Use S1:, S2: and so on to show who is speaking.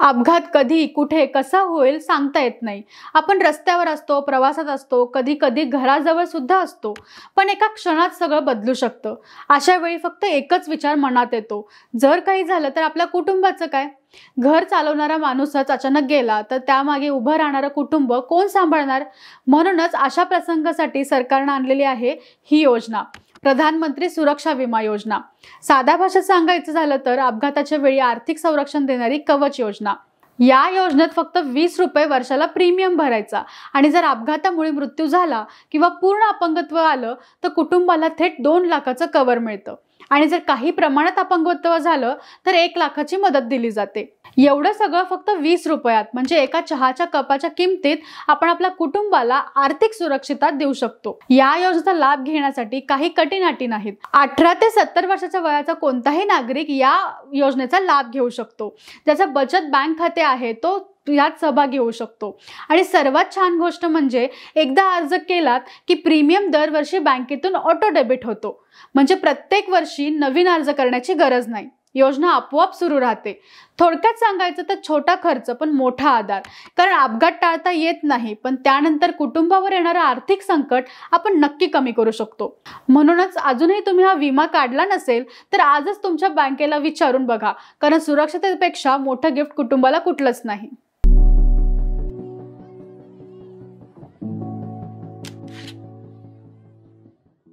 S1: अपघात कधी कुठे कसा होईल सांगता येत नाही। आपण रस्त्यावर असतो, प्रवासात असतो, कधी कधी घराजवळ सुद्धा असतो, पण एका क्षणात सगळं बदलू शकतं। अशा वेळी फक्त एकच विचार मनात येतो, जर काही झालं तर आपल्या कुटुंबाचं काय? घर चालवणारा माणूसच अचानक गेला तर त्यामागे उभं राहणारं कुटुंब कोण सांभाळणार? म्हणूनच अशा प्रसंगासाठी सरकारने आणलेली आहे ही योजना, प्रधानमंत्री सुरक्षा विमा योजना। साध्या भाषेत सांगायचं झालं तर अपघाताच्या वेळी आर्थिक संरक्षण देणारी कवच योजना। या योजनेत फक्त 20 रुपये वर्षाला प्रीमियम भरायचा आणि जर अपघातामुळे मृत्यू झाला किंवा पूर्ण अपंगत्व आलं तर कुटुंबाला थेट 2 लाखाचं कव्हर मिळतं आणि जर काही प्रमाणात अपंगत्व झालं तर 1 लाखाची मदत दिली जाते। एवढं सगळं फक्त 20 रुपयात, म्हणजे एका चहाच्या कपाच्या किमतीत आपण आपल्या कुटुंबाला आर्थिक सुरक्षितता देऊ शकतो। या योजनेचा लाभ घेण्यासाठी काही कठीण अटी नाहीत। 18 ते 70 वर्षाच्या वयाचा कोणताही नागरिक या योजनेचा लाभ घेऊ शकतो। ज्याचा बचत बँक खाते आहे तो यात सहभाग घेऊ शकतो आणि सर्वात छान गोष्ट म्हणजे एकदा अर्ज केलात की प्रीमियम दरवर्षी बँकेतून ऑटो डेबिट होतो, म्हणजे प्रत्येक वर्षी नवीन अर्ज करण्याची गरज नाही। योजना आपोआप सुरू राहते। थोडक्यात सांगायचं तर छोटा खर्च पण मोठा आधार, कारण अपघात टाळता येत नाही पण त्यानंतर कुटुंबावर येणारं आर्थिक संकट आपण नक्की कमी करू शकतो। म्हणूनच अजूनही तुम्ही हा विमा काढला नसेल तर आजच तुमच्या बँकेला विचारून बघा, कारण सुरक्षिततेपेक्षा मोठं गिफ्ट कुटुंबाला कुठलंच नाही।